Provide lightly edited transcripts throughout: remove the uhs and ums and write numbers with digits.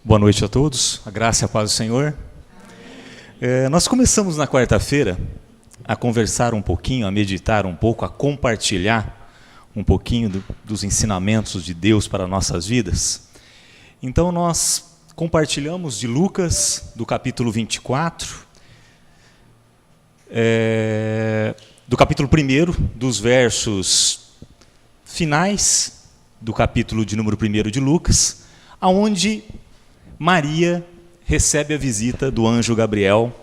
Boa noite a todos, a graça e a paz do Senhor. Nós começamos na quarta-feira a conversar um pouquinho, a meditar um pouco, a compartilhar um pouquinho dos ensinamentos de Deus para nossas vidas. Então nós compartilhamos de Lucas, do capítulo 24, do capítulo 1, dos versos finais do capítulo de número 1 de Lucas, aonde Maria recebe a visita do anjo Gabriel,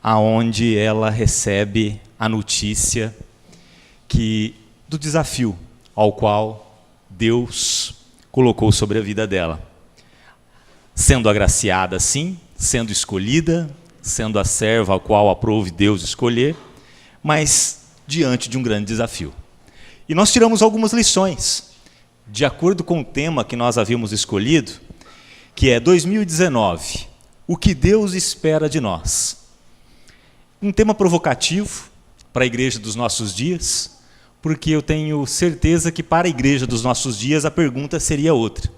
aonde ela recebe a notícia do desafio ao qual Deus colocou sobre a vida dela. Sendo agraciada sim, sendo escolhida, sendo a serva a qual aprove Deus escolher, mas diante de um grande desafio. E nós tiramos algumas lições, de acordo com o tema que nós havíamos escolhido, que é 2019, o que Deus espera de nós. Um tema provocativo para a igreja dos nossos dias, porque eu tenho certeza que para a igreja dos nossos dias a pergunta seria outra.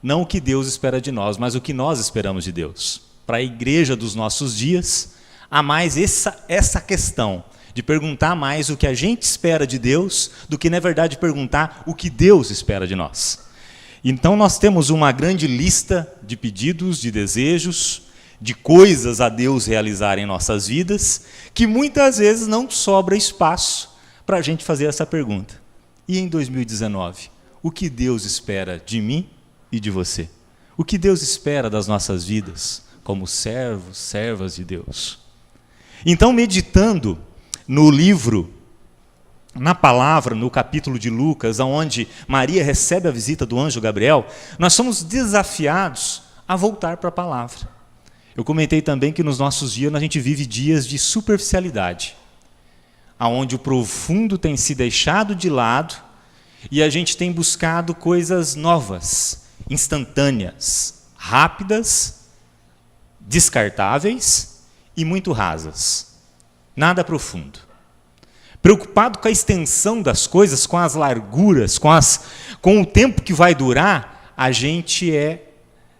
Não o que Deus espera de nós, mas o que nós esperamos de Deus. Para a igreja dos nossos dias, há mais essa questão de perguntar mais o que a gente espera de Deus do que, na verdade, perguntar o que Deus espera de nós. Então nós temos uma grande lista de pedidos, de desejos, de coisas a Deus realizar em nossas vidas, que muitas vezes não sobra espaço para a gente fazer essa pergunta. E em 2019, o que Deus espera de mim e de você? O que Deus espera das nossas vidas, como servos, servas de Deus? Então, meditando no livro, na palavra, no capítulo de Lucas, onde Maria recebe a visita do anjo Gabriel, nós somos desafiados a voltar para a palavra. Eu comentei também que nos nossos dias a gente vive dias de superficialidade, onde o profundo tem se deixado de lado e a gente tem buscado coisas novas, instantâneas, rápidas, descartáveis e muito rasas. Nada profundo. Preocupado com a extensão das coisas, com as larguras, com o tempo que vai durar, a gente é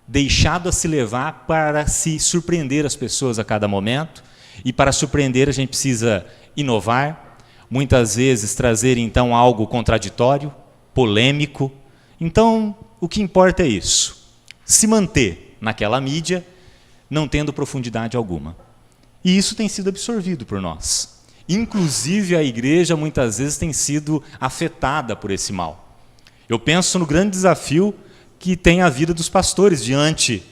deixado a se levar para se surpreender as pessoas a cada momento. E para surpreender a gente precisa inovar, muitas vezes trazer então algo contraditório, polêmico. Então, o que importa é isso, se manter naquela mídia, não tendo profundidade alguma. E isso tem sido absorvido por nós. Inclusive, a igreja muitas vezes tem sido afetada por esse mal. Eu penso no grande desafio que tem a vida dos pastores diante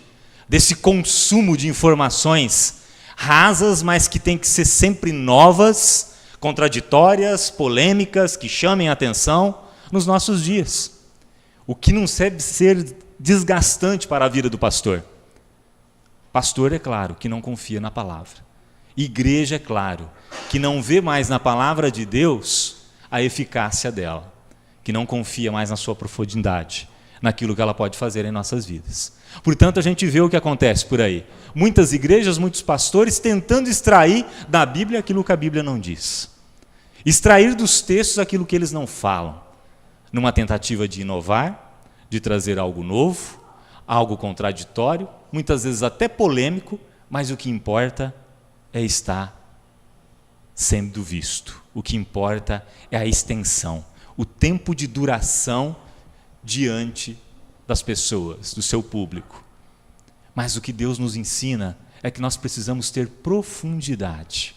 desse consumo de informações rasas, mas que tem que ser sempre novas, contraditórias, polêmicas, que chamem a atenção nos nossos dias. O que não deve ser desgastante para a vida do pastor. Pastor, é claro, que não confia na palavra. Igreja, é claro, que não vê mais na palavra de Deus a eficácia dela, que não confia mais na sua profundidade, naquilo que ela pode fazer em nossas vidas. Portanto, a gente vê o que acontece por aí. Muitas igrejas, muitos pastores tentando extrair da Bíblia aquilo que a Bíblia não diz. Extrair dos textos aquilo que eles não falam, numa tentativa de inovar, de trazer algo novo, algo contraditório, muitas vezes até polêmico, mas o que importa é estar sendo visto. O que importa é a extensão, o tempo de duração diante das pessoas, do seu público. Mas o que Deus nos ensina é que nós precisamos ter profundidade,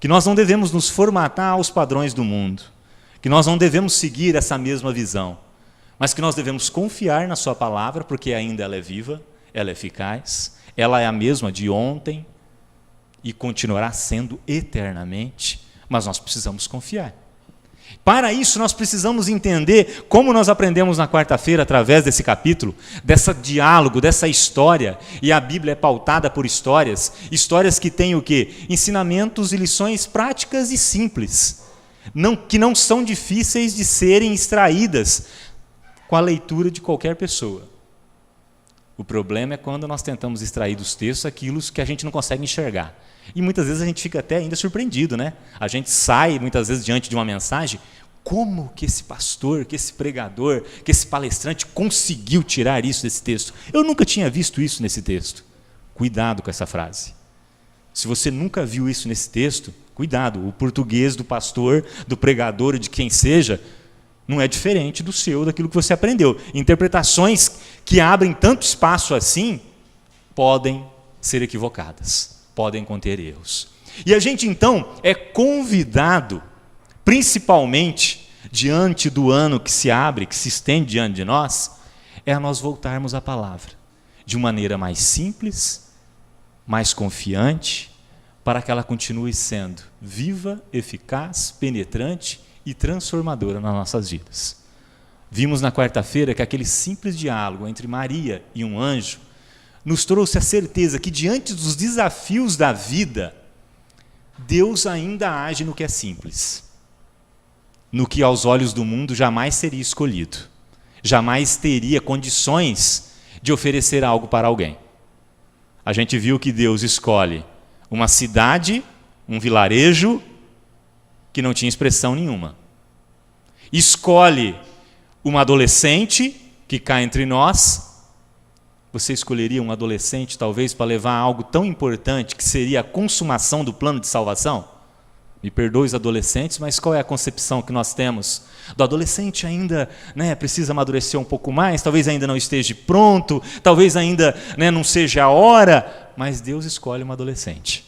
que nós não devemos nos formatar aos padrões do mundo, que nós não devemos seguir essa mesma visão, mas que nós devemos confiar na sua palavra, porque ainda ela é viva, ela é eficaz, ela é a mesma de ontem, e continuará sendo eternamente, mas nós precisamos confiar. Para isso, nós precisamos entender como nós aprendemos na quarta-feira, através desse capítulo, desse diálogo, dessa história, e a Bíblia é pautada por histórias que têm o quê? Ensinamentos e lições práticas e simples, que não são difíceis de serem extraídas com a leitura de qualquer pessoa. O problema é quando nós tentamos extrair dos textos aquilo que a gente não consegue enxergar. E muitas vezes a gente fica até ainda surpreendido, né? A gente sai, muitas vezes, diante de uma mensagem, Como que esse pastor, que esse pregador, que esse palestrante conseguiu tirar isso desse texto? Eu nunca tinha visto isso nesse texto. Cuidado com essa frase. Se você nunca viu isso nesse texto, cuidado, o português do pastor, do pregador e de quem seja, não é diferente do seu, daquilo que você aprendeu. Interpretações que abrem tanto espaço assim, podem ser equivocadas, podem conter erros. E a gente, então, é convidado, principalmente diante do ano que se abre, que se estende diante de nós, é a nós voltarmos à palavra de maneira mais simples, mais confiante, para que ela continue sendo viva, eficaz, penetrante e transformadora nas nossas vidas. Vimos na quarta-feira que aquele simples diálogo entre Maria e um anjo nos trouxe a certeza que, diante dos desafios da vida, Deus ainda age no que é simples, no que aos olhos do mundo jamais seria escolhido, jamais teria condições de oferecer algo para alguém. A gente viu que Deus escolhe uma cidade, um vilarejo, que não tinha expressão nenhuma. Escolhe uma adolescente que cá entre nós. Você escolheria um adolescente, talvez, para levar algo tão importante que seria a consumação do plano de salvação? Me perdoe os adolescentes, mas qual é a concepção que nós temos? Do adolescente ainda precisa amadurecer um pouco mais, talvez ainda não esteja pronto, talvez ainda não seja a hora, mas Deus escolhe uma adolescente,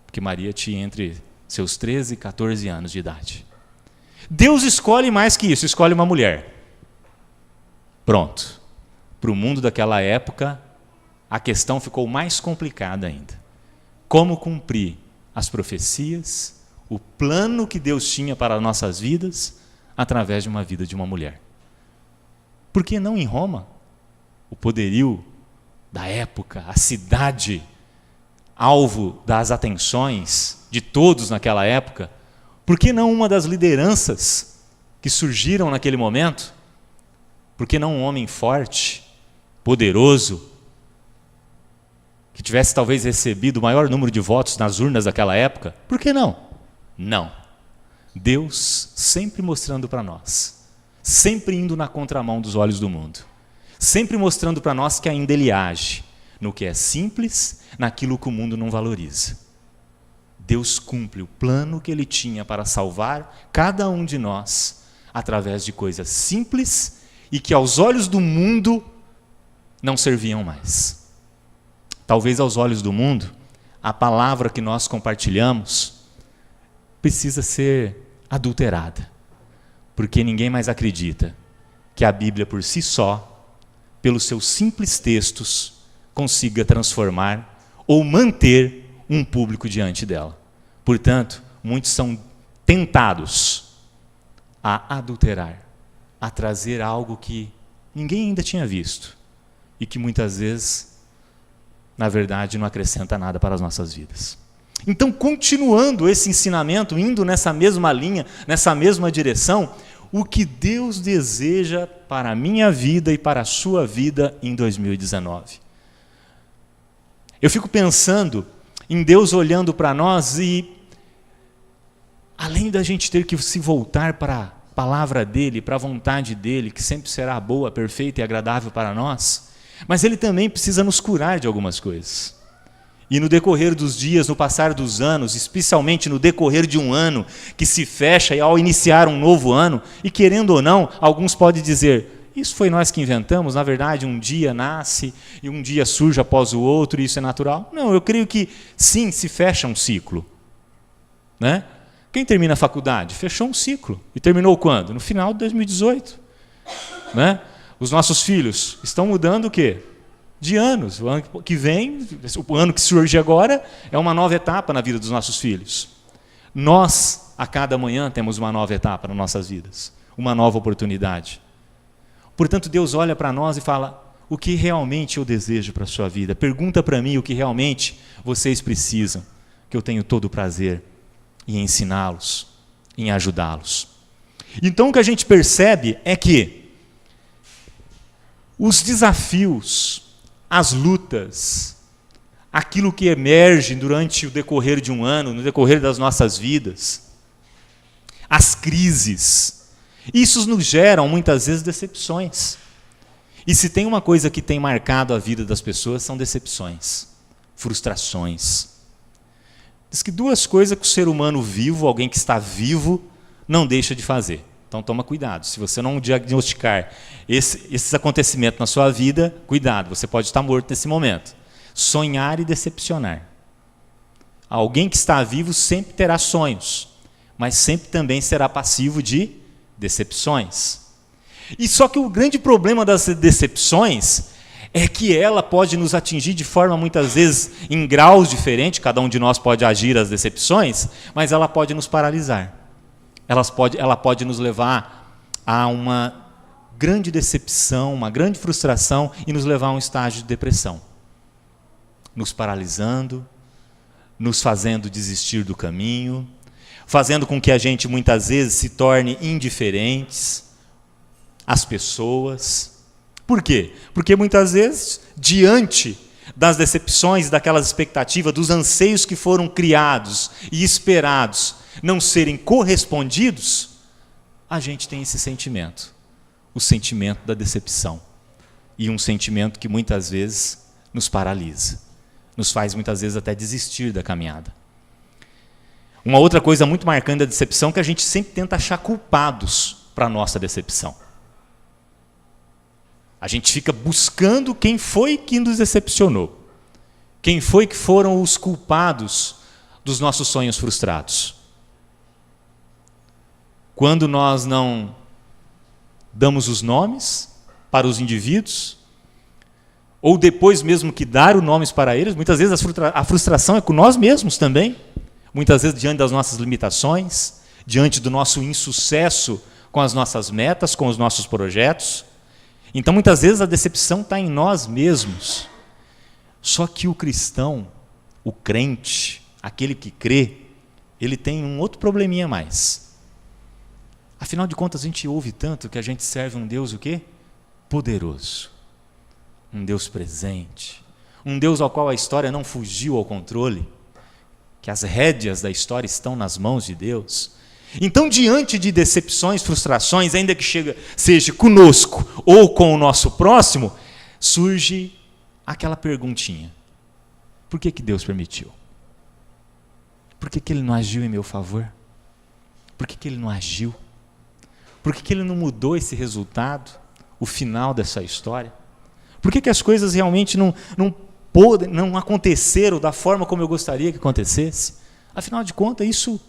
porque Maria tinha entre seus 13 e 14 anos de idade. Deus escolhe mais que isso, escolhe uma mulher. Pronto. Para o mundo daquela época, a questão ficou mais complicada ainda. Como cumprir as profecias, o plano que Deus tinha para as nossas vidas, através de uma vida de uma mulher? Por que não em Roma? O poderio da época, a cidade, alvo das atenções de todos naquela época. Por que não uma das lideranças que surgiram naquele momento? Por que não um homem forte, poderoso, que tivesse talvez recebido o maior número de votos nas urnas daquela época? Por que não? Não. Deus sempre mostrando para nós, sempre indo na contramão dos olhos do mundo, sempre mostrando para nós que ainda Ele age no que é simples, naquilo que o mundo não valoriza. Deus cumpre o plano que Ele tinha para salvar cada um de nós através de coisas simples e que aos olhos do mundo não serviam mais. Talvez aos olhos do mundo, a palavra que nós compartilhamos precisa ser adulterada, porque ninguém mais acredita que a Bíblia por si só, pelos seus simples textos, consiga transformar ou manter um público diante dela. Portanto, muitos são tentados a adulterar, a trazer algo que ninguém ainda tinha visto e que muitas vezes, na verdade, não acrescenta nada para as nossas vidas. Então, continuando esse ensinamento, indo nessa mesma linha, nessa mesma direção, o que Deus deseja para a minha vida e para a sua vida em 2019. Eu fico pensando em Deus olhando para nós e, além da gente ter que se voltar para a palavra dEle, para a vontade dEle, que sempre será boa, perfeita e agradável para nós, mas Ele também precisa nos curar de algumas coisas. E no decorrer dos dias, no passar dos anos, especialmente no decorrer de um ano que se fecha e ao iniciar um novo ano, e querendo ou não, alguns podem dizer, isso foi nós que inventamos, na verdade um dia nasce e um dia surge após o outro e isso é natural. Não, eu creio que sim, se fecha um ciclo. Né? Quem termina a faculdade? Fechou um ciclo. E terminou quando? No final de 2018. Né? Os nossos filhos estão mudando o quê? De anos. O ano que vem, o ano que surge agora, é uma nova etapa na vida dos nossos filhos. Nós, a cada manhã, temos uma nova etapa nas nossas vidas, uma nova oportunidade. Portanto, Deus olha para nós e fala, o que realmente eu desejo para a sua vida? Pergunta para mim o que realmente vocês precisam, que eu tenho todo o prazer em ensiná-los, em ajudá-los. Então, o que a gente percebe é que os desafios, as lutas, aquilo que emerge durante o decorrer de um ano, no decorrer das nossas vidas, as crises, Isso nos gera, muitas vezes, decepções. E se tem uma coisa que tem marcado a vida das pessoas, são decepções, frustrações. Diz que duas coisas que o ser humano vivo, alguém que está vivo, não deixa de fazer. Então toma cuidado. Se você não diagnosticar esses acontecimentos na sua vida, cuidado, você pode estar morto nesse momento. Sonhar e decepcionar. Alguém que está vivo sempre terá sonhos, mas sempre também será passivo de decepções. E só que o grande problema das decepções é que ela pode nos atingir de forma, muitas vezes, em graus diferentes, cada um de nós pode agir às decepções, mas ela pode nos paralisar. Ela pode nos levar a uma grande decepção, uma grande frustração e nos levar a um estágio de depressão. Nos paralisando, nos fazendo desistir do caminho, fazendo com que a gente, muitas vezes, se torne indiferentes às pessoas. Por quê? Porque muitas vezes, diante das decepções, daquelas expectativas, dos anseios que foram criados e esperados não serem correspondidos, a gente tem esse sentimento, o sentimento da decepção. E um sentimento que muitas vezes nos paralisa, nos faz muitas vezes até desistir da caminhada. Uma outra coisa muito marcante da decepção é que a gente sempre tenta achar culpados para a nossa decepção. A gente fica buscando quem foi que nos decepcionou. Quem foi que foram os culpados dos nossos sonhos frustrados. Quando nós não damos os nomes para os indivíduos, ou depois mesmo que dar os nomes para eles, muitas vezes a frustração é com nós mesmos também. Muitas vezes diante das nossas limitações, diante do nosso insucesso com as nossas metas, com os nossos projetos. Então, muitas vezes, a decepção está em nós mesmos. Só que o cristão, o crente, aquele que crê, ele tem um outro probleminha a mais. Afinal de contas, a gente ouve tanto que a gente serve um Deus o quê? Poderoso. Um Deus presente. Um Deus ao qual a história não fugiu ao controle. Que as rédeas da história estão nas mãos de Deus. Então, diante de decepções, frustrações, ainda que seja conosco ou com o nosso próximo, surge aquela perguntinha: por que Deus permitiu? Por que Ele não agiu em meu favor? Por que Ele não agiu? Por que Ele não mudou esse resultado, o final dessa história? Por que as coisas realmente não aconteceram da forma como eu gostaria que acontecesse? Afinal de contas, isso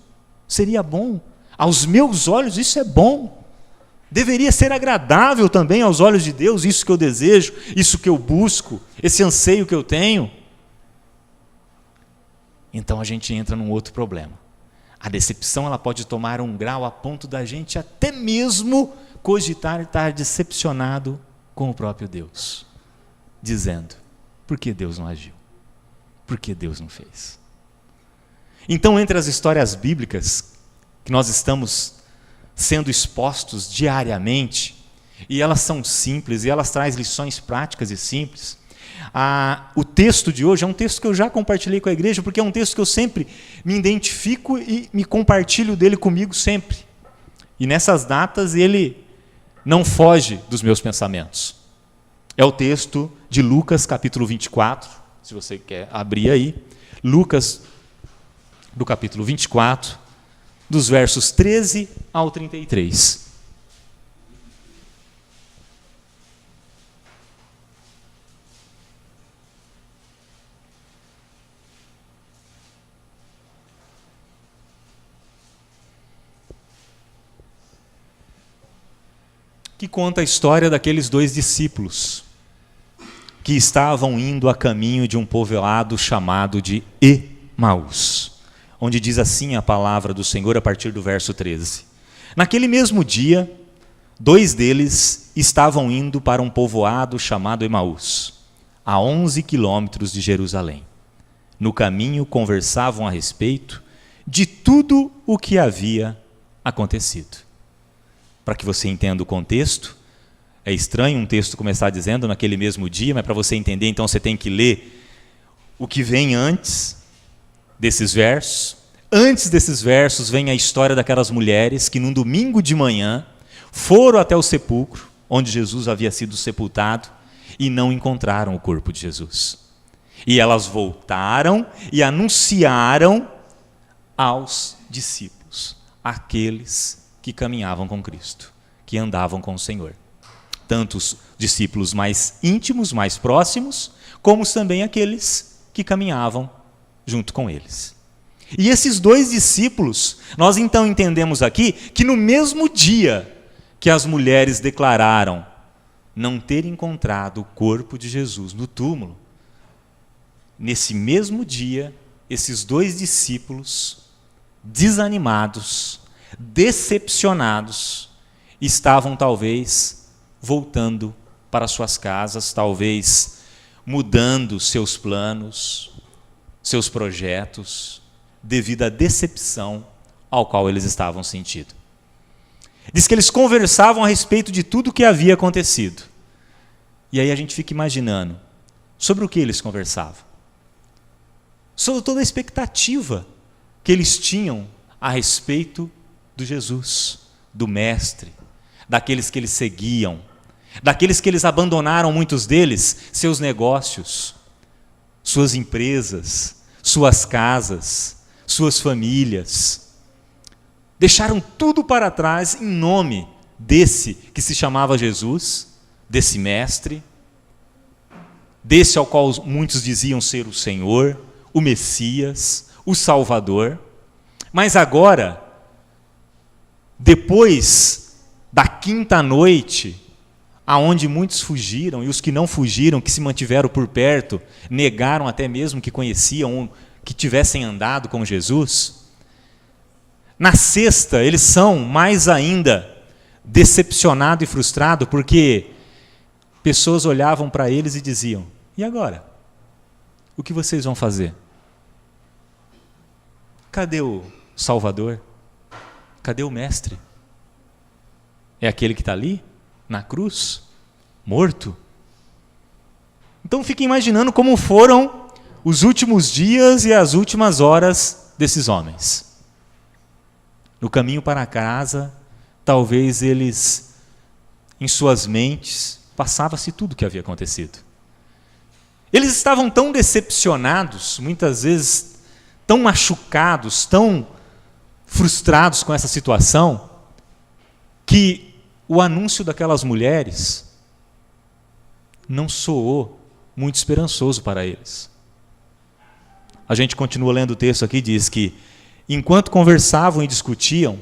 seria bom. Aos meus olhos, isso é bom. Deveria ser agradável também aos olhos de Deus, isso que eu desejo, isso que eu busco, esse anseio que eu tenho. Então a gente entra num outro problema. A decepção ela pode tomar um grau a ponto da gente até mesmo cogitar estar decepcionado com o próprio Deus, dizendo: por que Deus não agiu? Por que Deus não fez? Então, entre as histórias bíblicas que nós estamos sendo expostos diariamente, e elas são simples, e elas trazem lições práticas e simples, o texto de hoje é um texto que eu já compartilhei com a igreja, porque é um texto que eu sempre me identifico e me compartilho dele comigo sempre. E nessas datas ele não foge dos meus pensamentos. É o texto de Lucas, capítulo 24, se você quer abrir aí. Lucas, do capítulo 24, dos versos 13 ao 33. Que conta a história daqueles dois discípulos que estavam indo a caminho de um povoado chamado de Emaús, onde diz assim a palavra do Senhor a partir do verso 13. Naquele mesmo dia, dois deles estavam indo para um povoado chamado Emaús, a 11 quilômetros de Jerusalém. No caminho conversavam a respeito de tudo o que havia acontecido. Para que você entenda o contexto, é estranho um texto começar dizendo naquele mesmo dia, mas para você entender, então você tem que ler o que vem antes desses versos. Antes desses versos vem a história daquelas mulheres que num domingo de manhã foram até o sepulcro, onde Jesus havia sido sepultado, e não encontraram o corpo de Jesus. E elas voltaram e anunciaram aos discípulos, aqueles que caminhavam com Cristo, que andavam com o Senhor. Tanto os discípulos mais íntimos, mais próximos, como também aqueles que caminhavam junto com eles. E esses dois discípulos, nós então entendemos aqui que no mesmo dia que as mulheres declararam não ter encontrado o corpo de Jesus no túmulo, nesse mesmo dia, esses dois discípulos, desanimados, decepcionados, estavam talvez voltando para suas casas, talvez mudando seus planos, seus projetos, devido à decepção ao qual eles estavam sentindo. Diz que eles conversavam a respeito de tudo o que havia acontecido. E aí a gente fica imaginando, sobre o que eles conversavam? Sobre toda a expectativa que eles tinham a respeito do Jesus, do Mestre, daqueles que eles seguiam, daqueles que eles abandonaram, muitos deles, seus negócios, suas empresas, suas casas, suas famílias. Deixaram tudo para trás em nome desse que se chamava Jesus, desse Mestre, desse ao qual muitos diziam ser o Senhor, o Messias, o Salvador. Mas agora, depois da quinta noite, aonde muitos fugiram, e os que não fugiram, que se mantiveram por perto, negaram até mesmo que conheciam, que tivessem andado com Jesus, na sexta eles são mais ainda decepcionados e frustrados, porque pessoas olhavam para eles e diziam: e agora? O que vocês vão fazer? Cadê o Salvador? Cadê o Mestre? É aquele que está ali, na cruz, morto? Então fiquem imaginando como foram os últimos dias e as últimas horas desses homens. No caminho para casa, talvez eles, em suas mentes, passava-se tudo o que havia acontecido. Eles estavam tão decepcionados, muitas vezes tão machucados, tão frustrados com essa situação, que o anúncio daquelas mulheres não soou muito esperançoso para eles. A gente continua lendo o texto aqui, diz que enquanto conversavam e discutiam,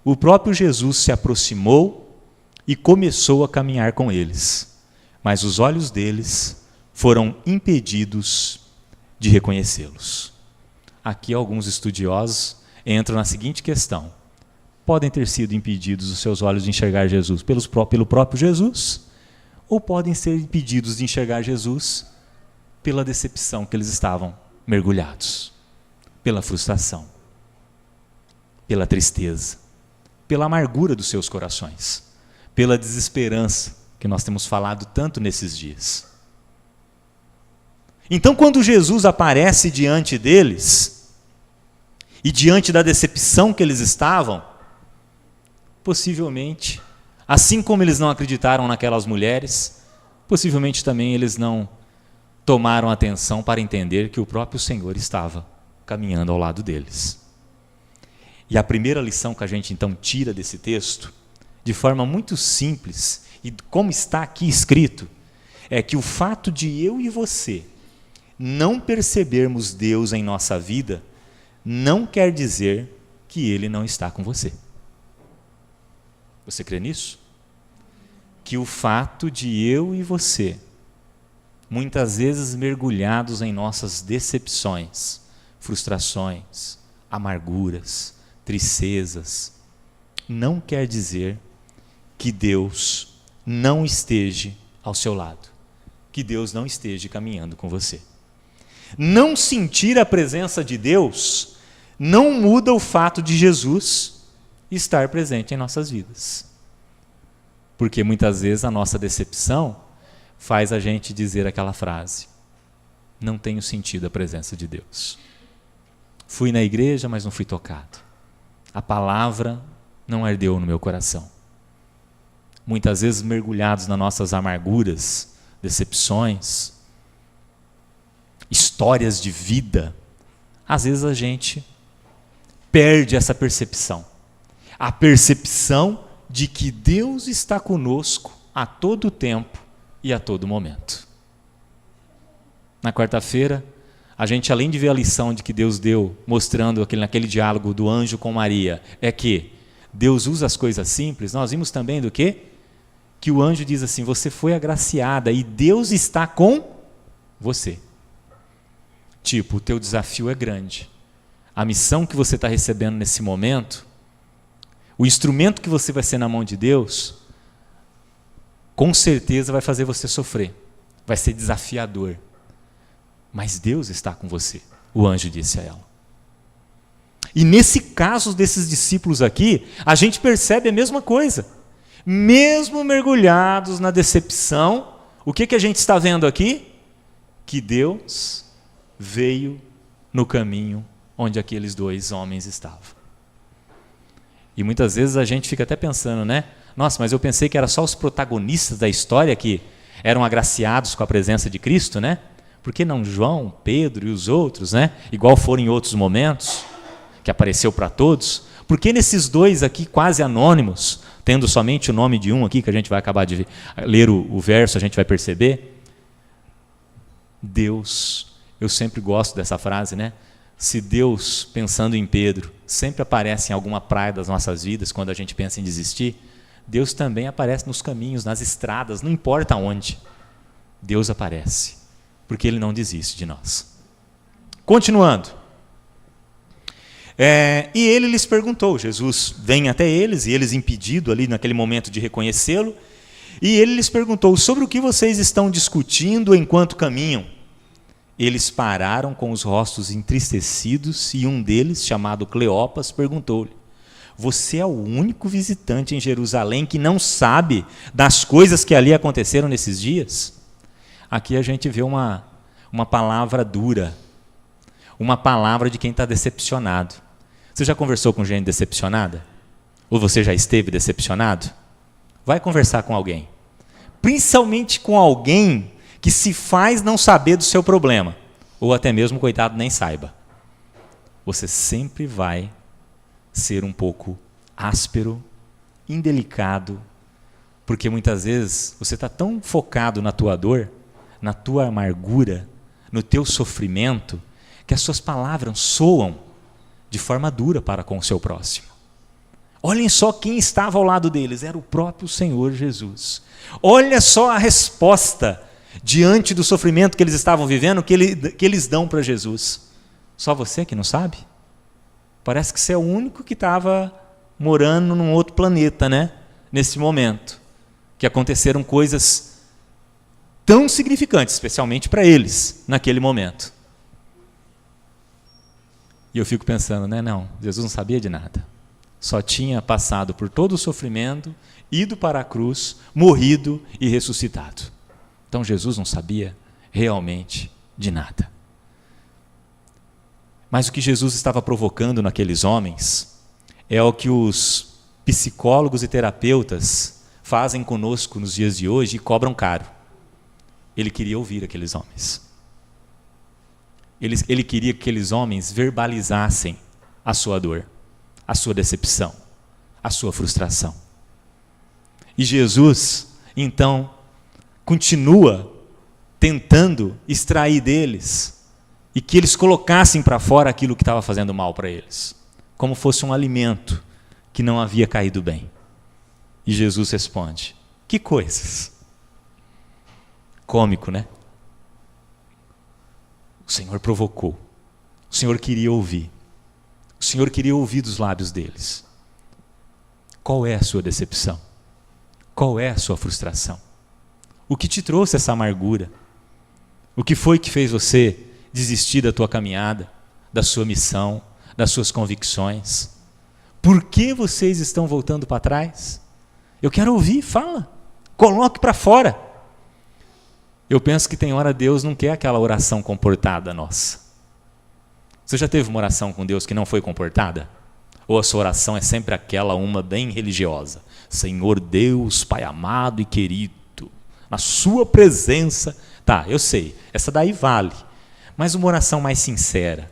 o próprio Jesus se aproximou e começou a caminhar com eles, mas os olhos deles foram impedidos de reconhecê-los. Aqui alguns estudiosos entram na seguinte questão: podem ter sido impedidos os seus olhos de enxergar Jesus pelo próprio Jesus, ou podem ser impedidos de enxergar Jesus pela decepção que eles estavam mergulhados, pela frustração, pela tristeza, pela amargura dos seus corações, pela desesperança que nós temos falado tanto nesses dias. Então, quando Jesus aparece diante deles, e diante da decepção que eles estavam, possivelmente, assim como eles não acreditaram naquelas mulheres, possivelmente também eles não tomaram atenção para entender que o próprio Senhor estava caminhando ao lado deles. E a primeira lição que a gente então tira desse texto, de forma muito simples, e como está aqui escrito, é que o fato de eu e você não percebermos Deus em nossa vida, não quer dizer que Ele não está com você. Você crê nisso? Que o fato de eu e você, muitas vezes mergulhados em nossas decepções, frustrações, amarguras, tristezas, não quer dizer que Deus não esteja ao seu lado, que Deus não esteja caminhando com você. Não sentir a presença de Deus não muda o fato de Jesus estar presente em nossas vidas. Porque muitas vezes a nossa decepção faz a gente dizer aquela frase: não tenho sentido a presença de Deus. Fui na igreja, mas não fui tocado. A palavra não ardeu no meu coração. muitas vezes mergulhados nas nossas amarguras, decepções, histórias de vida, às vezes a gente perde essa percepção. A percepção de que Deus está conosco a todo tempo e a todo momento. Na quarta-feira, a gente, além de ver a lição de que Deus deu, mostrando naquele diálogo do anjo com Maria, é que Deus usa as coisas simples. Nós vimos também do quê? Que o anjo diz assim: você foi agraciada e Deus está com você. Tipo, o teu desafio é grande. A missão que você está recebendo nesse momento, o instrumento que você vai ser na mão de Deus, com certeza vai fazer você sofrer. Vai ser desafiador. Mas Deus está com você, o anjo disse a ela. E nesse caso desses discípulos aqui, a gente percebe a mesma coisa. Mesmo mergulhados na decepção, o que a gente está vendo aqui? Que Deus veio no caminho onde aqueles dois homens estavam. E muitas vezes a gente fica até pensando, né? Nossa, mas eu pensei que era só os protagonistas da história que eram agraciados com a presença de Cristo, né? Por que não João, Pedro e os outros, né? Igual foram em outros momentos, que apareceu para todos. Por que nesses dois aqui quase anônimos, tendo somente o nome de um aqui, que a gente vai acabar de ler o verso, a gente vai perceber? Deus, eu sempre gosto dessa frase, né? Se Deus, pensando em Pedro, sempre aparece em alguma praia das nossas vidas, quando a gente pensa em desistir, Deus também aparece nos caminhos, nas estradas, não importa onde. Deus aparece, porque Ele não desiste de nós. Continuando. E Ele lhes perguntou, Jesus vem até eles, e eles impedidos ali naquele momento de reconhecê-lo, e Ele lhes perguntou, sobre o que vocês estão discutindo enquanto caminham? Eles pararam com os rostos entristecidos e um deles, chamado Cleopas, perguntou-lhe: você é o único visitante em Jerusalém que não sabe das coisas que ali aconteceram nesses dias? Aqui a gente vê uma palavra dura, uma palavra de quem está decepcionado. Você já conversou com gente decepcionada? Ou você já esteve decepcionado? Vai conversar com alguém. Principalmente com alguém que se faz não saber do seu problema, ou até mesmo, coitado, nem saiba. Você sempre vai ser um pouco áspero, indelicado, porque muitas vezes você está tão focado na tua dor, na tua amargura, no teu sofrimento, que as suas palavras soam de forma dura para com o seu próximo. Olhem só quem estava ao lado deles, era o próprio Senhor Jesus. Olha só a resposta diante do sofrimento que eles estavam vivendo, que eles dão para Jesus. Só você que não sabe? Parece que você é o único que estava morando num outro planeta, né? Nesse momento, que aconteceram coisas tão significantes, especialmente para eles, naquele momento. E eu fico pensando, né? Não, Jesus não sabia de nada. Só tinha passado por todo o sofrimento, ido para a cruz, morrido e ressuscitado. Então Jesus não sabia realmente de nada. Mas o que Jesus estava provocando naqueles homens é o que os psicólogos e terapeutas fazem conosco nos dias de hoje e cobram caro. Ele queria ouvir aqueles homens. Ele queria que aqueles homens verbalizassem a sua dor, a sua decepção, a sua frustração. E Jesus, então, continua tentando extrair deles e que eles colocassem para fora aquilo que estava fazendo mal para eles, como fosse um alimento que não havia caído bem. E Jesus responde: que coisas? Cômico, né? O Senhor provocou, o Senhor queria ouvir, o Senhor queria ouvir dos lábios deles. Qual é a sua decepção? Qual é a sua frustração? O que te trouxe essa amargura? O que foi que fez você desistir da tua caminhada, da sua missão, das suas convicções? Por que vocês estão voltando para trás? Eu quero ouvir, fala, coloque para fora. Eu penso que tem hora Deus não quer aquela oração comportada nossa. Você já teve uma oração com Deus que não foi comportada? Ou a sua oração é sempre aquela, uma bem religiosa? Senhor Deus, Pai amado e querido, na sua presença. Tá, eu sei, essa daí vale. Mas uma oração mais sincera,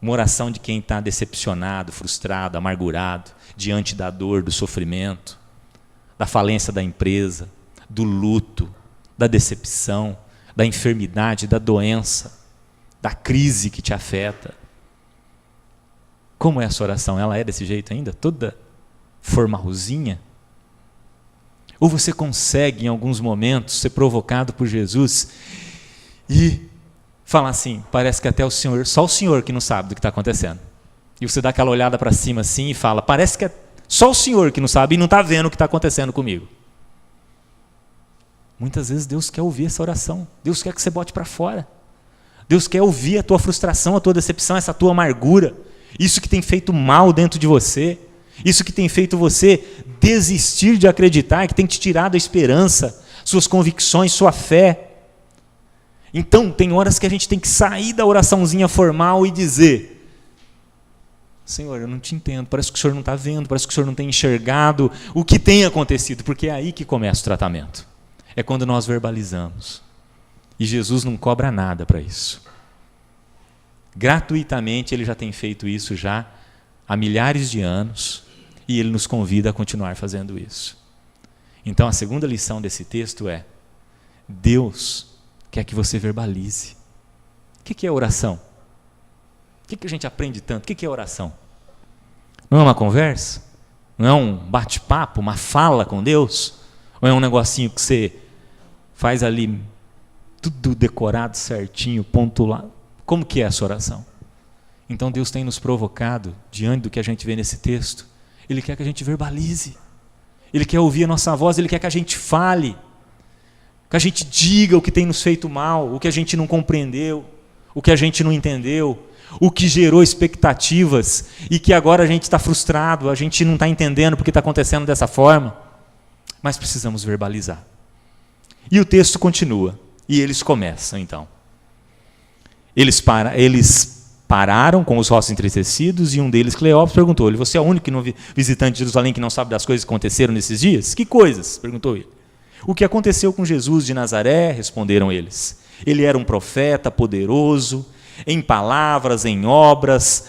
uma oração de quem está decepcionado, frustrado, amargurado, diante da dor, do sofrimento, da falência da empresa, do luto, da decepção, da enfermidade, da doença, da crise que te afeta. Como é essa oração? Ela é desse jeito ainda? Toda formalzinha? Ou você consegue, em alguns momentos, ser provocado por Jesus e falar assim, parece que até o Senhor, só o Senhor que não sabe do que está acontecendo. E você dá aquela olhada para cima assim e fala, parece que é só o Senhor que não sabe e não está vendo o que está acontecendo comigo. Muitas vezes Deus quer ouvir essa oração. Deus quer que você bote para fora. Deus quer ouvir a tua frustração, a tua decepção, essa tua amargura. Isso que tem feito mal dentro de você. Isso que tem feito você desistir de acreditar, que tem te tirado a esperança, suas convicções, sua fé. Então, tem horas que a gente tem que sair da oraçãozinha formal e dizer, Senhor, eu não te entendo, parece que o Senhor não está vendo, parece que o Senhor não tem enxergado o que tem acontecido, porque é aí que começa o tratamento. É quando nós verbalizamos. E Jesus não cobra nada para isso. Gratuitamente, Ele já tem feito isso já há milhares de anos, e Ele nos convida a continuar fazendo isso. Então, a segunda lição desse texto é, Deus quer que você verbalize. O que é oração? O que a gente aprende tanto? O que é oração? Não é uma conversa? Não é um bate-papo, uma fala com Deus? Ou é um negocinho que você faz ali tudo decorado certinho, ponto lá? Como que é essa oração? Então Deus tem nos provocado, diante do que a gente vê nesse texto, Ele quer que a gente verbalize, Ele quer ouvir a nossa voz, Ele quer que a gente fale, que a gente diga o que tem nos feito mal, o que a gente não compreendeu, o que a gente não entendeu, o que gerou expectativas e que agora a gente está frustrado, a gente não está entendendo porque está acontecendo dessa forma, mas precisamos verbalizar. E o texto continua, e eles começam então. Eles pararam com os rostos entristecidos e um deles, Cleópatra, perguntou-lhe, você é o único visitante de Jerusalém que não sabe das coisas que aconteceram nesses dias? Que coisas? Perguntou ele. O que aconteceu com Jesus de Nazaré? Responderam eles. Ele era um profeta poderoso, em palavras, em obras,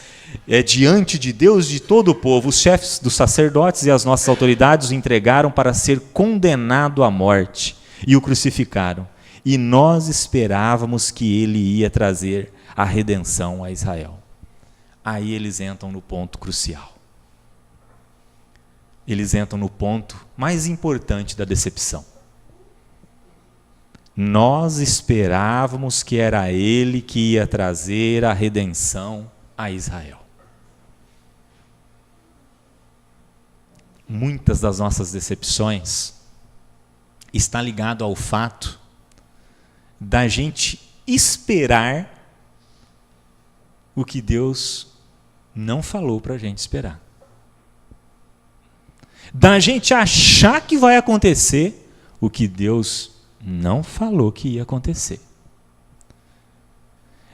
diante de Deus e de todo o povo. Os chefes dos sacerdotes e as nossas autoridades o entregaram para ser condenado à morte e o crucificaram. E nós esperávamos que ele ia trazer a redenção a Israel. Aí eles entram no ponto crucial. Eles entram no ponto mais importante da decepção. Nós esperávamos que era ele que ia trazer a redenção a Israel. Muitas das nossas decepções estão ligadas ao fato da gente esperar o que Deus não falou para a gente esperar. Da gente achar que vai acontecer o que Deus não falou que ia acontecer.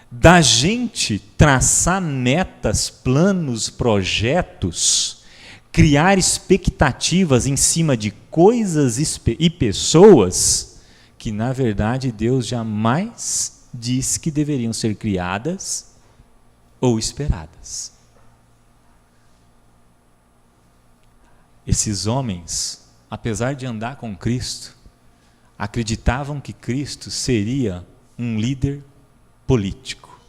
Da gente traçar metas, planos, projetos, criar expectativas em cima de coisas e pessoas que, na verdade, Deus jamais disse que deveriam ser criadas ou esperadas. Esses homens, apesar de andar com Cristo, acreditavam que Cristo seria um líder político.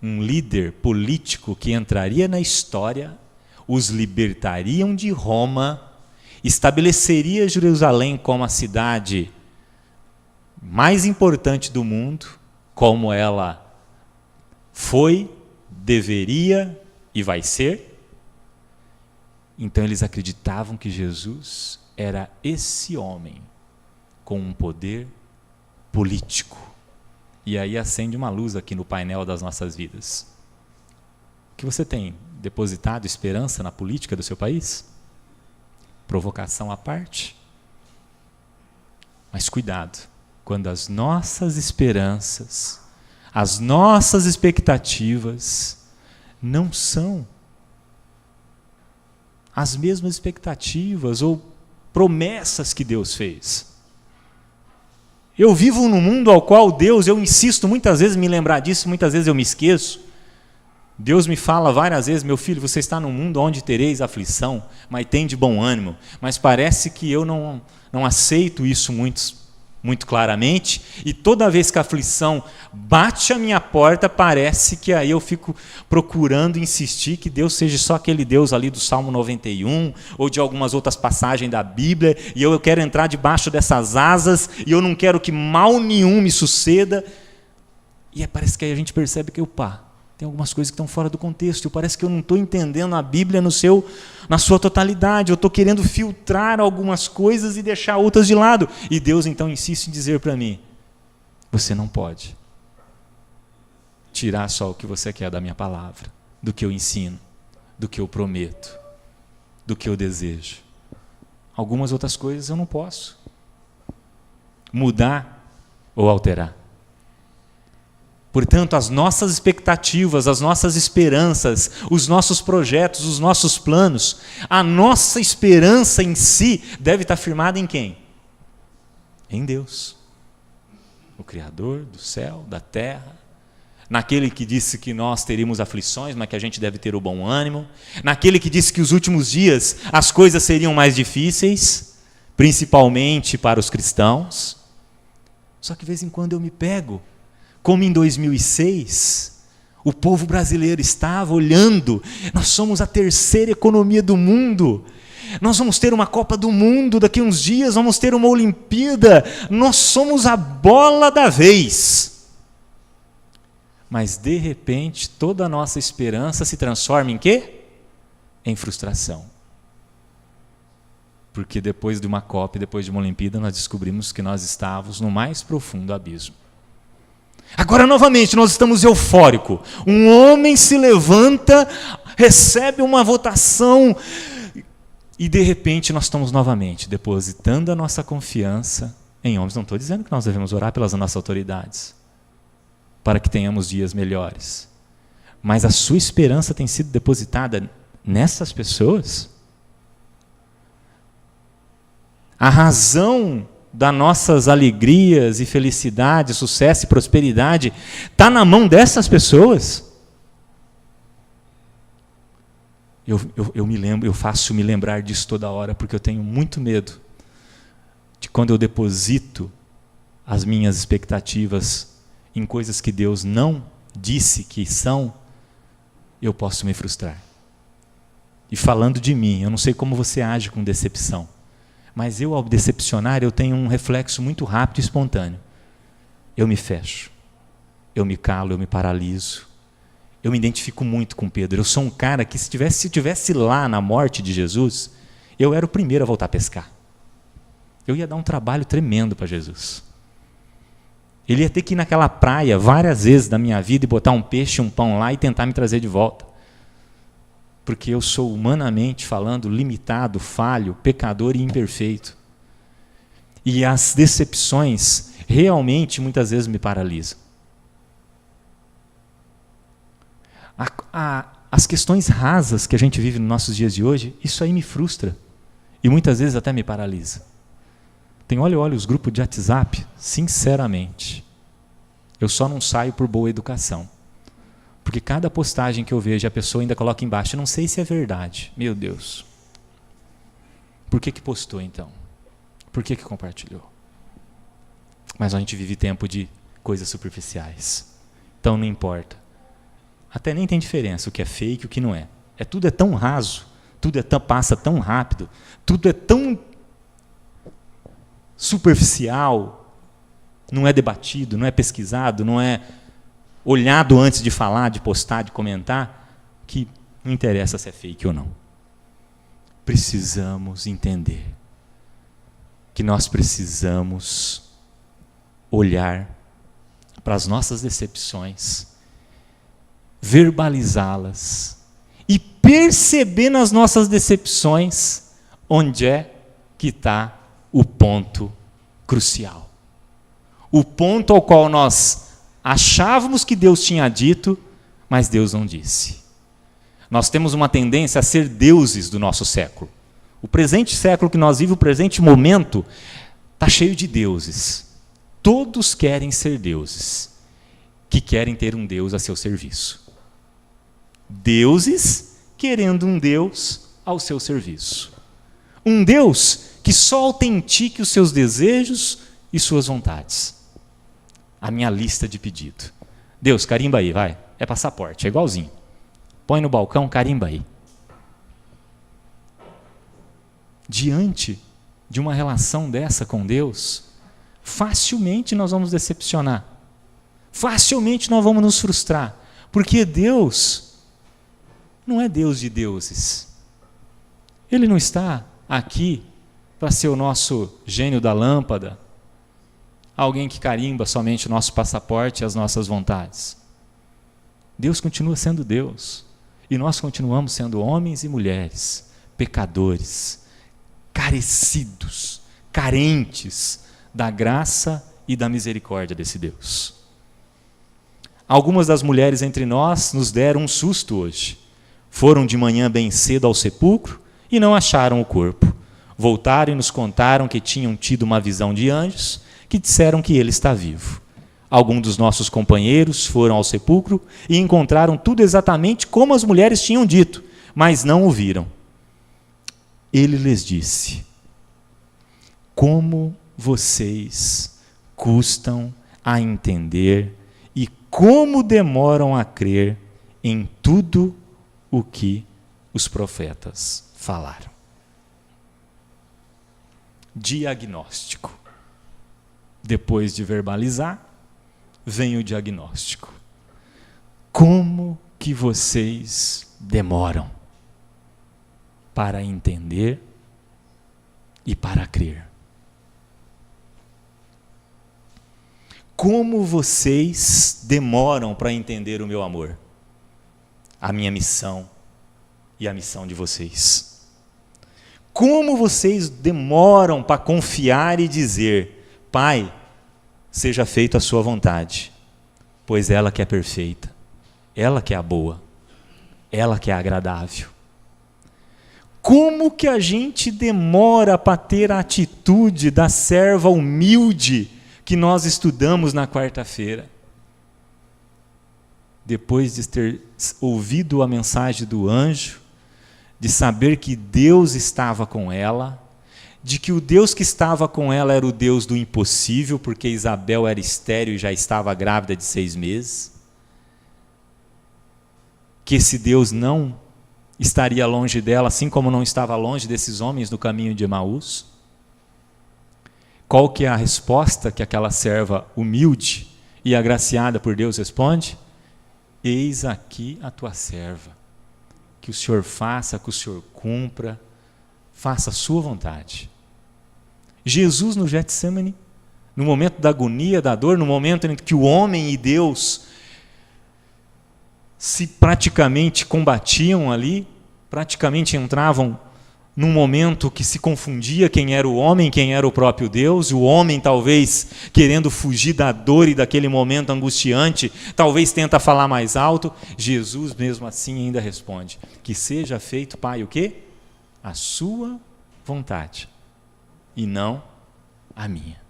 Um líder político que entraria na história, os libertariam de Roma, estabeleceria Jerusalém como a cidade mais importante do mundo, como ela foi, deveria e vai ser. Então eles acreditavam que Jesus era esse homem com um poder político. E aí acende uma luz aqui no painel das nossas vidas. Que você tem depositado esperança na política do seu país? Provocação à parte. Mas cuidado, quando as nossas esperanças, as nossas expectativas não são as mesmas expectativas ou promessas que Deus fez. Eu vivo num mundo ao qual Deus, eu insisto muitas vezes em me lembrar disso, muitas vezes eu me esqueço. Deus me fala várias vezes: meu filho, você está num mundo onde tereis aflição, mas tem de bom ânimo. Mas parece que eu não aceito isso muito claramente, e toda vez que a aflição bate a minha porta, parece que aí eu fico procurando insistir que Deus seja só aquele Deus ali do Salmo 91, ou de algumas outras passagens da Bíblia, e eu quero entrar debaixo dessas asas, e eu não quero que mal nenhum me suceda. E parece que aí a gente percebe que, tem algumas coisas que estão fora do contexto, parece que eu não estou entendendo a Bíblia na sua totalidade, eu estou querendo filtrar algumas coisas e deixar outras de lado. E Deus então insiste em dizer para mim: você não pode tirar só o que você quer da minha palavra, do que eu ensino, do que eu prometo, do que eu desejo. Algumas outras coisas eu não posso mudar ou alterar. Portanto, as nossas expectativas, as nossas esperanças, os nossos projetos, os nossos planos, a nossa esperança em si deve estar firmada em quem? Em Deus, o Criador do céu, da terra, naquele que disse que nós teríamos aflições, mas que a gente deve ter o bom ânimo, naquele que disse que os últimos dias as coisas seriam mais difíceis, principalmente para os cristãos. Só que de vez em quando eu me pego, como em 2006, o povo brasileiro estava olhando: nós somos a terceira economia do mundo, nós vamos ter uma Copa do Mundo, daqui a uns dias vamos ter uma Olimpíada, nós somos a bola da vez. Mas de repente toda a nossa esperança se transforma em quê? Em frustração. Porque depois de uma Copa, depois de uma Olimpíada, nós descobrimos que nós estávamos no mais profundo abismo. Agora, novamente, nós estamos eufóricos. Um homem se levanta, recebe uma votação, e de repente nós estamos novamente depositando a nossa confiança em homens. Não estou dizendo que nós devemos orar pelas nossas autoridades, para que tenhamos dias melhores. Mas a sua esperança tem sido depositada nessas pessoas? A razão das nossas alegrias e felicidade, sucesso e prosperidade, está na mão dessas pessoas? Eu faço me lembrar disso toda hora, porque eu tenho muito medo de quando eu deposito as minhas expectativas em coisas que Deus não disse que são, eu posso me frustrar. E falando de mim, eu não sei como você age com decepção, mas eu, ao decepcionar, eu tenho um reflexo muito rápido e espontâneo. Eu me fecho, eu me calo, eu me paraliso. Eu me identifico muito com Pedro. Eu sou um cara que, se tivesse lá na morte de Jesus, eu era o primeiro a voltar a pescar. Eu ia dar um trabalho tremendo para Jesus. Ele ia ter que ir naquela praia várias vezes da minha vida e botar um peixe, um pão lá e tentar me trazer de volta. Porque eu sou, humanamente falando, limitado, falho, pecador e imperfeito. E as decepções realmente muitas vezes me paralisam. As questões rasas que a gente vive nos nossos dias de hoje, isso aí me frustra. E muitas vezes até me paralisa. Olha os grupos de WhatsApp, sinceramente, eu só não saio por boa educação. Porque cada postagem que eu vejo, a pessoa ainda coloca embaixo: não sei se é verdade. Meu Deus. Por que postou então? Por que compartilhou? Mas a gente vive tempo de coisas superficiais. Então não importa. Até nem tem diferença o que é fake e o que não é. Tudo é tão raso, passa tão rápido, tudo é tão superficial, não é debatido, não é pesquisado, não é olhado antes de falar, de postar, de comentar, que não interessa se é fake ou não. Precisamos entender que nós precisamos olhar para as nossas decepções, verbalizá-las e perceber nas nossas decepções onde é que está o ponto crucial. O ponto ao qual nós achávamos que Deus tinha dito, mas Deus não disse. Nós temos uma tendência a ser deuses do nosso século. O presente século que nós vivemos, o presente momento, está cheio de deuses. Todos querem ser deuses, que querem ter um Deus a seu serviço. Deuses querendo um Deus ao seu serviço. Um Deus que só autentique os seus desejos e suas vontades. A minha lista de pedido. Deus, carimba aí, vai. É passaporte, é igualzinho. Põe no balcão, carimba aí. Diante de uma relação dessa com Deus, facilmente nós vamos decepcionar. Facilmente nós vamos nos frustrar. Porque Deus não é Deus de deuses. Ele não está aqui para ser o nosso gênio da lâmpada, alguém que carimba somente o nosso passaporte e as nossas vontades. Deus continua sendo Deus. E nós continuamos sendo homens e mulheres, pecadores, carecidos, carentes da graça e da misericórdia desse Deus. Algumas das mulheres entre nós nos deram um susto hoje. Foram de manhã bem cedo ao sepulcro e não acharam o corpo. Voltaram e nos contaram que tinham tido uma visão de anjos que disseram que ele está vivo. Alguns dos nossos companheiros foram ao sepulcro e encontraram tudo exatamente como as mulheres tinham dito, mas não o viram. Ele lhes disse: como vocês custam a entender e como demoram a crer em tudo o que os profetas falaram. Diagnóstico. Depois de verbalizar, vem o diagnóstico. Como que vocês demoram para entender e para crer? Como vocês demoram para entender o meu amor, a minha missão e a missão de vocês? Como vocês demoram para confiar e dizer: Pai, seja feita a sua vontade, pois ela que é perfeita, ela que é a boa, ela que é agradável. Como que a gente demora para ter a atitude da serva humilde que nós estudamos na quarta-feira? Depois de ter ouvido a mensagem do anjo, de saber que Deus estava com ela, de que o Deus que estava com ela era o Deus do impossível, porque Isabel era estéril e já estava grávida de 6 meses, que esse Deus não estaria longe dela, assim como não estava longe desses homens no caminho de Emaús. Qual que é a resposta que aquela serva humilde e agraciada por Deus responde? Eis aqui a tua serva, que o Senhor faça, que o Senhor cumpra, faça a sua vontade. Jesus no Getsemane, no momento da agonia, da dor, no momento em que o homem e Deus se praticamente combatiam ali, praticamente entravam num momento que se confundia quem era o homem, quem era o próprio Deus, o homem talvez querendo fugir da dor e daquele momento angustiante, talvez tenta falar mais alto. Jesus mesmo assim ainda responde: que seja feito, Pai, o quê? A sua vontade, e não a minha.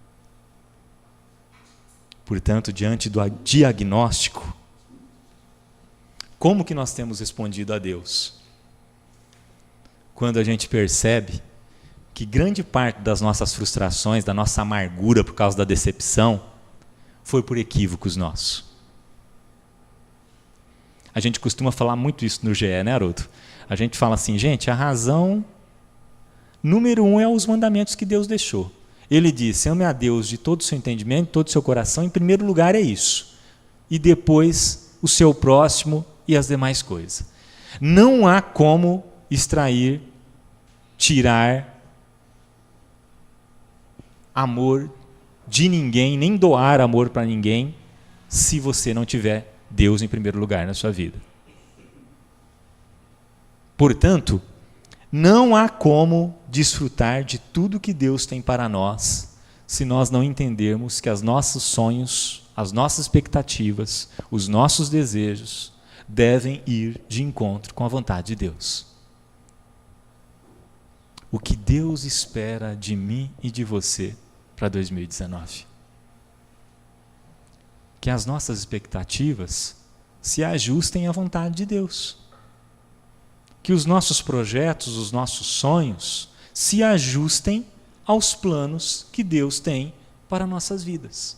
Portanto, diante do diagnóstico, como que nós temos respondido a Deus? Quando a gente percebe que grande parte das nossas frustrações, da nossa amargura por causa da decepção, foi por equívocos nossos. A gente costuma falar muito isso no GE, né, Haroldo? A gente fala assim, gente, a razão número 1 é os mandamentos que Deus deixou. Ele disse: ame a Deus de todo o seu entendimento, de todo o seu coração, em primeiro lugar é isso. E depois o seu próximo e as demais coisas. Não há como extrair, tirar amor de ninguém, nem doar amor para ninguém, se você não tiver Deus em primeiro lugar na sua vida. Portanto, não há como desfrutar de tudo que Deus tem para nós, se nós não entendermos que os nossos sonhos, as nossas expectativas, os nossos desejos, devem ir de encontro com a vontade de Deus. O que Deus espera de mim e de você para 2019? Que as nossas expectativas se ajustem à vontade de Deus. Que os nossos projetos, os nossos sonhos, se ajustem aos planos que Deus tem para nossas vidas.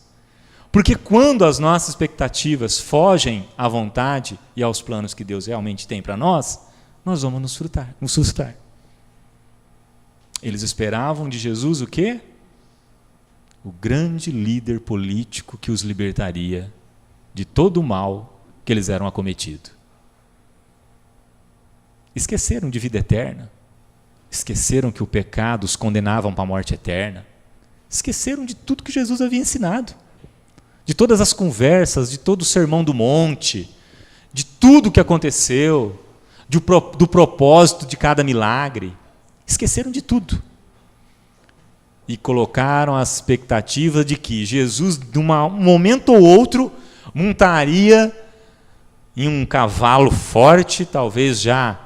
Porque quando as nossas expectativas fogem à vontade e aos planos que Deus realmente tem para nós vamos nos frustrar. Eles esperavam de Jesus o quê? O grande líder político que os libertaria de todo o mal que eles eram acometidos. Esqueceram de vida eterna. Esqueceram que o pecado os condenavam para a morte eterna. Esqueceram de tudo que Jesus havia ensinado. De todas as conversas, de todo o sermão do monte, de tudo que aconteceu, do propósito de cada milagre. Esqueceram de tudo. E colocaram a expectativa de que Jesus, de um momento ou outro, montaria em um cavalo forte, talvez já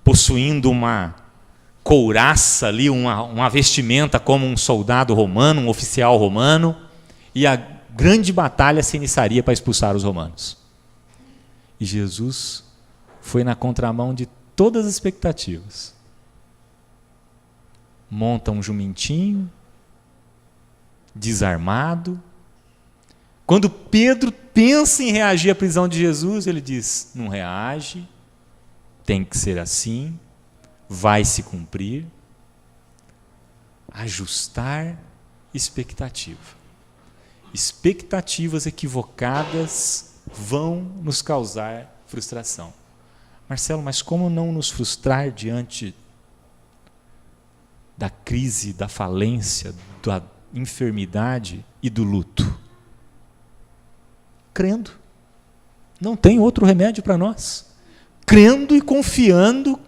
possuindo uma couraça ali, uma vestimenta como um soldado romano, um oficial romano, e a grande batalha se iniciaria para expulsar os romanos. E Jesus foi na contramão de todas as expectativas. Monta um jumentinho, desarmado. Quando Pedro pensa em reagir à prisão de Jesus, ele diz, não reage, tem que ser assim, vai se cumprir. Ajustar expectativa. Expectativas equivocadas vão nos causar frustração. Marcelo, mas como não nos frustrar diante da crise, da falência, da enfermidade e do luto? Crendo. Não tem outro remédio para nós. Crendo e confiando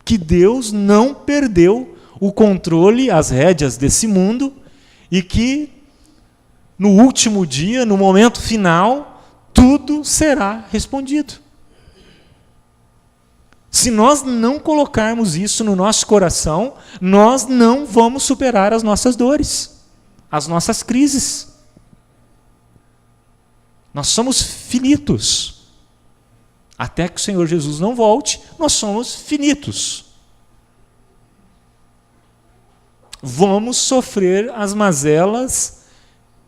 que Deus não perdeu o controle, as rédeas desse mundo, e que no último dia, no momento final, tudo será respondido. Se nós não colocarmos isso no nosso coração, nós não vamos superar as nossas dores, as nossas crises. Nós somos finitos. Até que o Senhor Jesus não volte, nós somos finitos. Vamos sofrer as mazelas,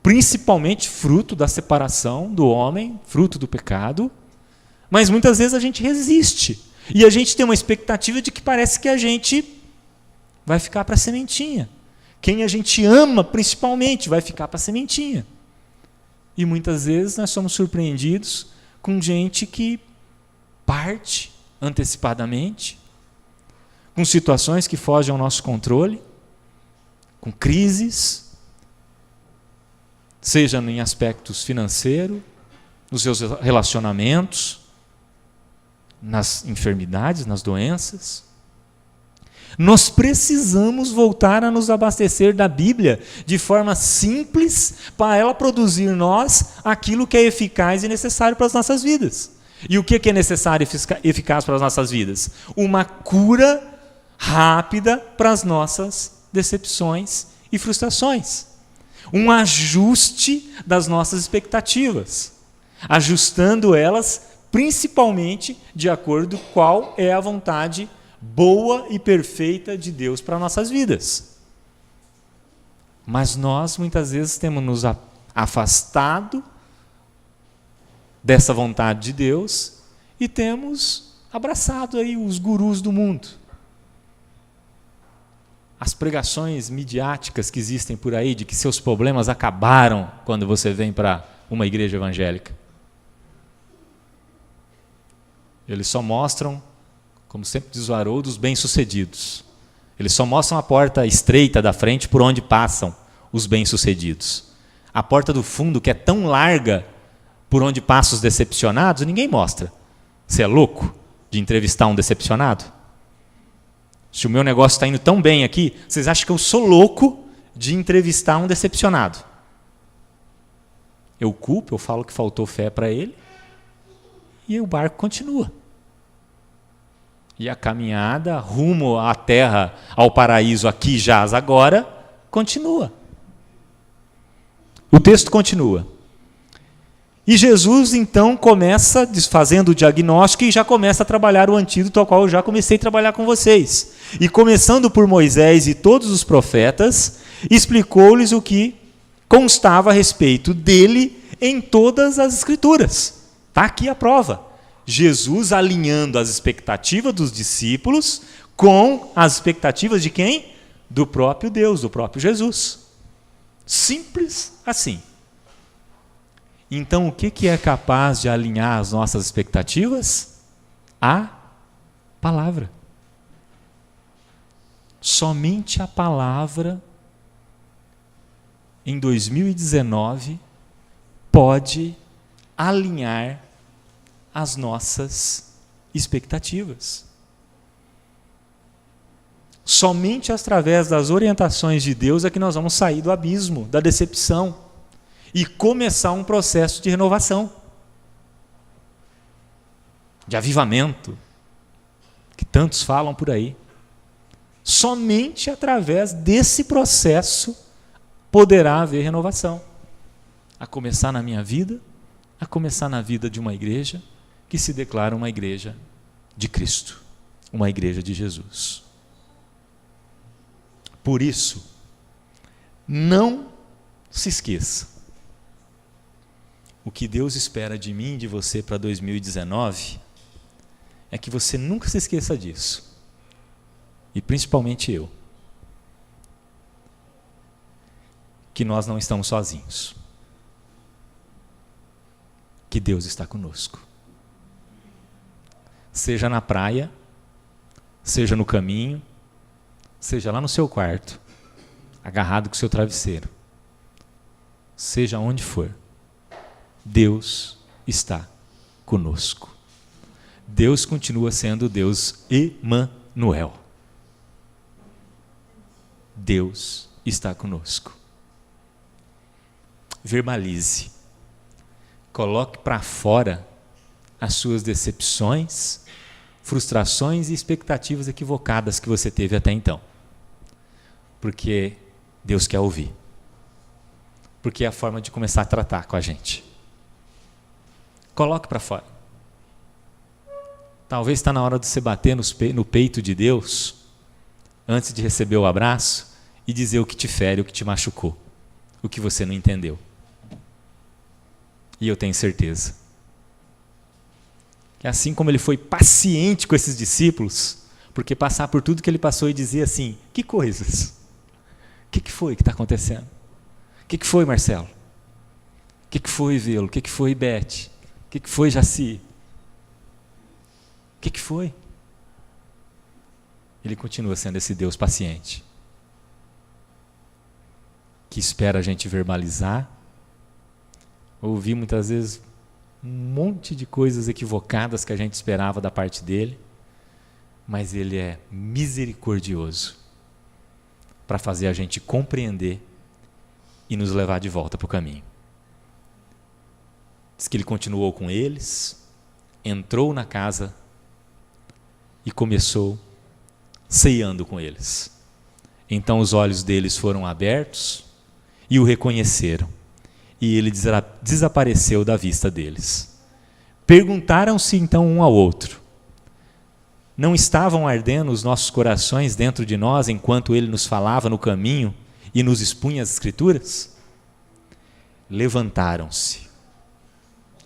principalmente fruto da separação do homem, fruto do pecado, mas muitas vezes a gente resiste. E a gente tem uma expectativa de que parece que a gente vai ficar para a sementinha. Quem a gente ama, principalmente, vai ficar para a sementinha. E muitas vezes nós somos surpreendidos com gente que parte antecipadamente, com situações que fogem ao nosso controle, com crises, seja em aspectos financeiros, nos seus relacionamentos, nas enfermidades, nas doenças. Nós precisamos voltar a nos abastecer da Bíblia de forma simples para ela produzir em nós aquilo que é eficaz e necessário para as nossas vidas. E o que é necessário e eficaz para as nossas vidas? Uma cura rápida para as nossas decepções e frustrações. Um ajuste das nossas expectativas, ajustando elas principalmente de acordo com qual é a vontade boa e perfeita de Deus para nossas vidas. Mas nós muitas vezes temos nos afastado dessa vontade de Deus e temos abraçado aí os gurus do mundo. As pregações midiáticas que existem por aí de que seus problemas acabaram quando você vem para uma igreja evangélica. Eles só mostram, como sempre diz o Haroldo, os bem-sucedidos. Eles só mostram a porta estreita da frente por onde passam os bem-sucedidos. A porta do fundo, que é tão larga por onde passam os decepcionados, ninguém mostra. Você é louco de entrevistar um decepcionado? Se o meu negócio está indo tão bem aqui, vocês acham que eu sou louco de entrevistar um decepcionado? Eu culpo, eu falo que faltou fé para ele, e o barco continua. E a caminhada rumo à terra, ao paraíso, aqui jaz agora, continua. O texto continua. E Jesus, então, começa fazendo o diagnóstico e já começa a trabalhar o antídoto ao qual eu já comecei a trabalhar com vocês. E começando por Moisés e todos os profetas, explicou-lhes o que constava a respeito dele em todas as Escrituras. Está aqui a prova. Jesus alinhando as expectativas dos discípulos com as expectativas de quem? Do próprio Deus, do próprio Jesus. Simples assim. Então, o que é capaz de alinhar as nossas expectativas? A palavra. Somente a palavra, em 2019, pode alinhar as nossas expectativas. Somente através das orientações de Deus é que nós vamos sair do abismo, da decepção, e começar um processo de renovação, de avivamento, que tantos falam por aí. Somente através desse processo poderá haver renovação. A começar na minha vida, a começar na vida de uma igreja que se declara uma igreja de Cristo, uma igreja de Jesus. Por isso, não se esqueça. O que Deus espera de mim e de você para 2019 é que você nunca se esqueça disso. E principalmente eu. Que nós não estamos sozinhos. Que Deus está conosco. Seja na praia, seja no caminho, seja lá no seu quarto, agarrado com o seu travesseiro. Seja onde for. Deus está conosco. Deus continua sendo Deus Emanuel. Deus está conosco. Verbalize. Coloque para fora as suas decepções, frustrações e expectativas equivocadas que você teve até então. Porque Deus quer ouvir. Porque é a forma de começar a tratar com a gente. Coloque para fora. Talvez está na hora de você bater no peito de Deus, antes de receber o abraço, e dizer o que te fere, o que te machucou, o que você não entendeu. E eu tenho certeza que assim como ele foi paciente com esses discípulos, porque passar por tudo que ele passou e dizer assim, que coisas? O que foi que está acontecendo? O que foi, Marcelo? O que foi, Velo? O que foi, Beth? O que foi, Jaci? O que foi? Ele continua sendo esse Deus paciente, que espera a gente verbalizar, ouvir muitas vezes um monte de coisas equivocadas que a gente esperava da parte dele, mas ele é misericordioso para fazer a gente compreender e nos levar de volta para o caminho. Diz que ele continuou com eles, entrou na casa e começou ceando com eles. Então os olhos deles foram abertos e o reconheceram, e ele desapareceu da vista deles. Perguntaram-se então um ao outro: não estavam ardendo os nossos corações dentro de nós enquanto ele nos falava no caminho e nos expunha as Escrituras? Levantaram-se.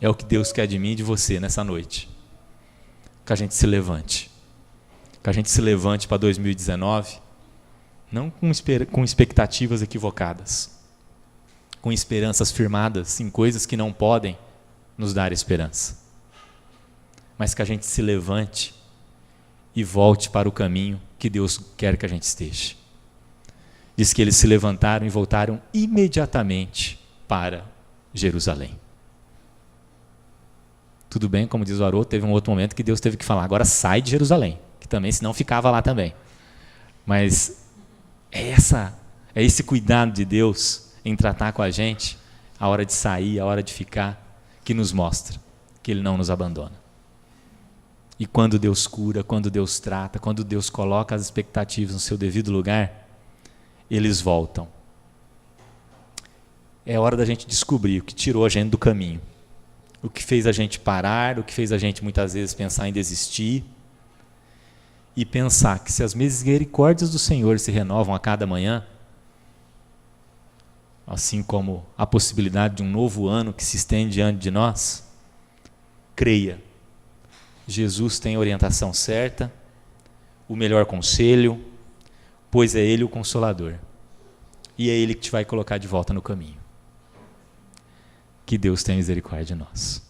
É o que Deus quer de mim e de você nessa noite. Que a gente se levante. Que a gente se levante para 2019, não com expectativas equivocadas, com esperanças firmadas em coisas que não podem nos dar esperança, mas que a gente se levante e volte para o caminho que Deus quer que a gente esteja. Diz que eles se levantaram e voltaram imediatamente para Jerusalém. Tudo bem, como diz o Haroldo, teve um outro momento que Deus teve que falar, agora sai de Jerusalém, que também senão ficava lá também. Mas é esse cuidado de Deus em tratar com a gente, a hora de sair, a hora de ficar, que nos mostra que Ele não nos abandona. E quando Deus cura, quando Deus trata, quando Deus coloca as expectativas no seu devido lugar, eles voltam. É hora da gente descobrir o que tirou a gente do caminho, o que fez a gente parar, o que fez a gente muitas vezes pensar em desistir, e pensar que se as misericórdias do Senhor se renovam a cada manhã, assim como a possibilidade de um novo ano que se estende diante de nós, creia. Jesus tem a orientação certa, o melhor conselho, pois é Ele o Consolador. E é Ele que te vai colocar de volta no caminho. Que Deus tenha misericórdia de nós.